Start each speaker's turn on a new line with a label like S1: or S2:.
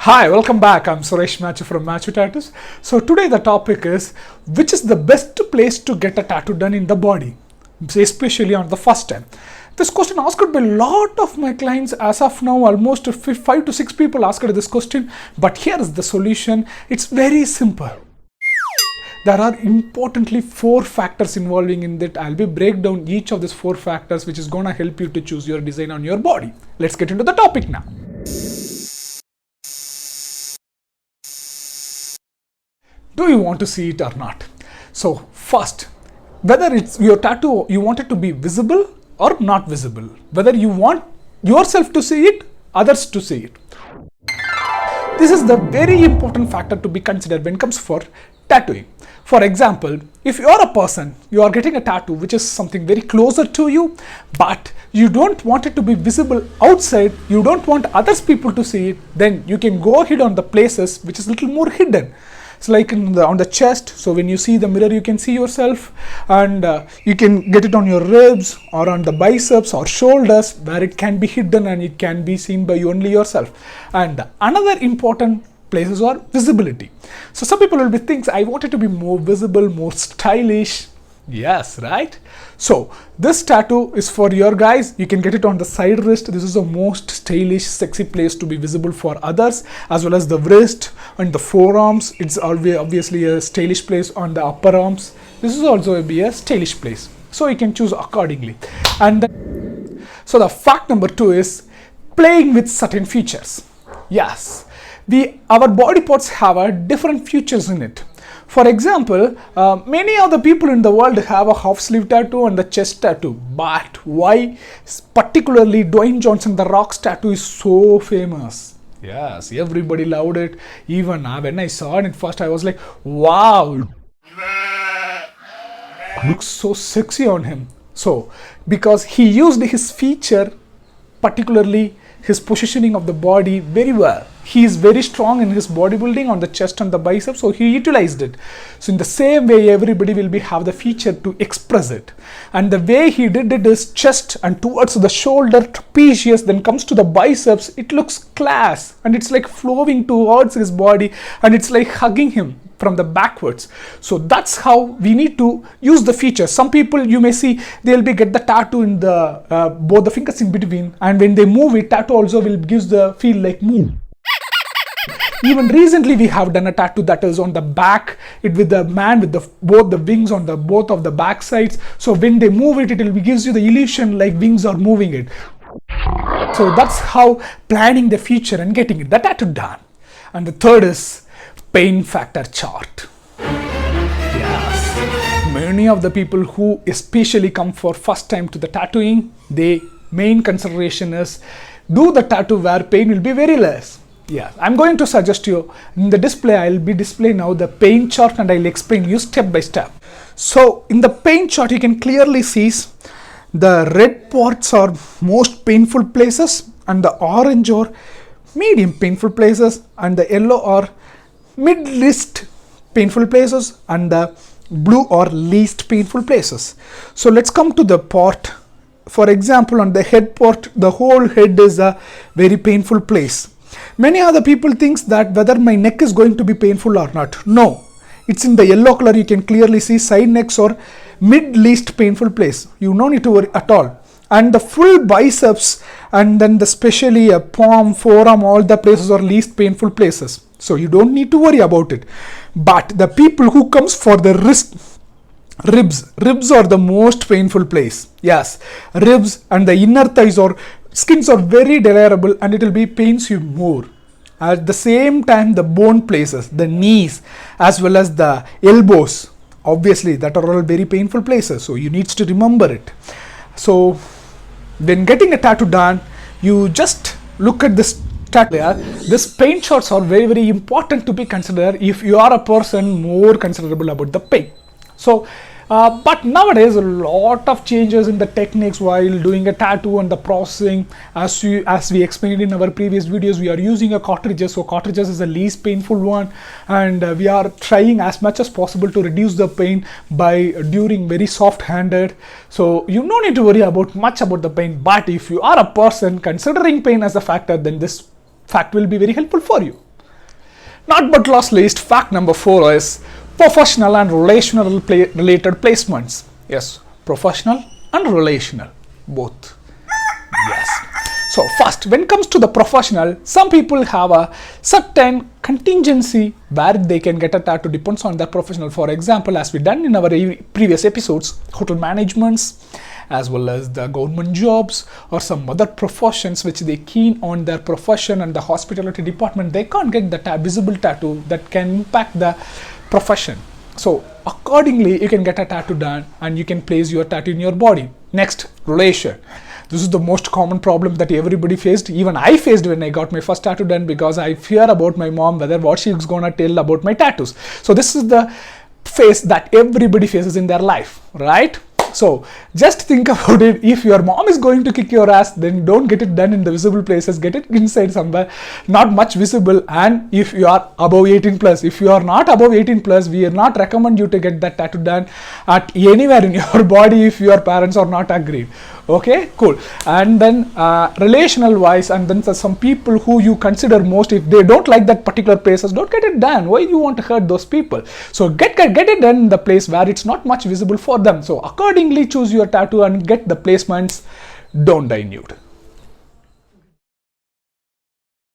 S1: Hi, welcome back. I'm Suresh Machu from Machu Tattoos. So today the topic is which is the best place to get a tattoo done in the body, especially on the first time. This question asked by a lot of my clients. As of now, almost 5 to 6 people asked this question, but here is the solution. It's very simple. There are importantly 4 factors involving in that. I'll be break down each of these 4 factors, which is gonna help you to choose your design on your body. Let's get into the topic now. Do you want to see it or not? So first, whether it's your tattoo, you want it to be visible or not visible, whether you want yourself to see it, others to see it. This is the very important factor to be considered when it comes for tattooing. For example, if you are a person, you are getting a tattoo which is something very closer to you, but you don't want it to be visible outside, you don't want others people to see it, then you can go ahead on the places which is a little more hidden. It's like on the chest, so when you see the mirror you can see yourself, and you can get it on your ribs or on the biceps or shoulders where it can be hidden and it can be seen by only yourself. And another important places are visibility. So some people will be thinking, I want it to be more visible, more stylish. Yes, right? So this tattoo is for your guys. You can get it on the side wrist. This is the most stylish, sexy place to be visible for others, as well as the wrist and the forearms. It's obviously a stylish place on the upper arms. This is also be a stylish place. So you can choose accordingly. And so the fact number 2 is playing with certain features. Yes, our body parts have different features in it. For example, many of the people in the world have a half sleeve tattoo and the chest tattoo, but why particularly Dwayne Johnson the Rock's tattoo is so famous? Yes, everybody loved it. Even when I saw it at first, I was like, wow, looks so sexy on him. So because he used his feature, particularly his positioning of the body, very well. He is very strong in his bodybuilding on the chest and the biceps, so he utilized it. So in the same way, everybody will have the feature to express it. And the way he did it is chest and towards the shoulder, trapezius, then comes to the biceps. It looks class and it's like flowing towards his body and it's like hugging him from the backwards. So that's how we need to use the feature. Some people you may see they'll get the tattoo in the both the fingers in between, and when they move it, tattoo also will gives the feel like move. Even recently we have done a tattoo that is on the back, it with the man with both the wings on the both of the back sides. So when they move it, gives you the illusion like wings are moving it. So that's how planning the feature and getting the tattoo done. And the third is pain factor chart. Yes, many of the people who especially come for first time to the tattooing, the main consideration is do the tattoo where pain will be very less. Yeah, I'm going to suggest you in the display. I'll be displaying now the pain chart and I'll explain you step by step. So in the pain chart, you can clearly see the red parts are most painful places, and the orange are medium painful places, and the yellow are mid-least painful places, and the blue are least painful places. So let's come to the part. For example, on the head part, the whole head is a very painful place. Many other people think that whether my neck is going to be painful or not. No, it's in the yellow color. You can clearly see side necks or mid-least painful place. You don't need to worry at all. And the full biceps and then especially a palm, forearm, all the places are least painful places. So you don't need to worry about it. But the people who comes for the ribs are the most painful place. Yes, ribs and the inner thighs or skins are very desirable and it will be pains you more. At the same time, the bone places, the knees as well as the elbows, obviously that are all very painful places. So you need to remember it. So when getting a tattoo done, you just look at this tattoo layer. This pain charts are very, very important to be considered if you are a person more considerable about the pain. So but nowadays a lot of changes in the techniques while doing a tattoo and the processing. As we explained in our previous videos, we are using a cartridges. So cartridges is the least painful one, and we are trying as much as possible to reduce the pain by doing very soft handed. So you don't need to worry much about the pain. But if you are a person considering pain as a factor, then this fact will be very helpful for you. Not but last least, fact number 4 is professional and relational related placements. Yes, professional and relational, both. Yes. So first, when it comes to the professional, some people have a certain contingency where they can get a tattoo, depends on their professional. For example, as we done in our previous episodes, hotel managements, as well as the government jobs or some other professions which they keen on their profession, and the hospitality department, they can't get the visible tattoo that can impact the profession. So accordingly, you can get a tattoo done and you can place your tattoo in your body. Next, relation. This is the most common problem that everybody faced. Even I faced when I got my first tattoo done, because I fear about my mom, whether what she's gonna tell about my tattoos. So this is the phase that everybody faces in their life, right? So just think about it. If your mom is going to kick your ass, then don't get it done in the visible places. Get it inside somewhere, not much visible. And if you are above 18 plus, if you are not above 18 plus, we are not recommend you to get that tattoo done at anywhere in your body if your parents are not agreed. Okay, cool. And then relational wise, and then some people who you consider most, if they don't like that particular places, don't get it done. Why you want to hurt those people? So get it done in the place where it's not much visible for them. So accordingly, choose your tattoo and get the placements. Don't die nude.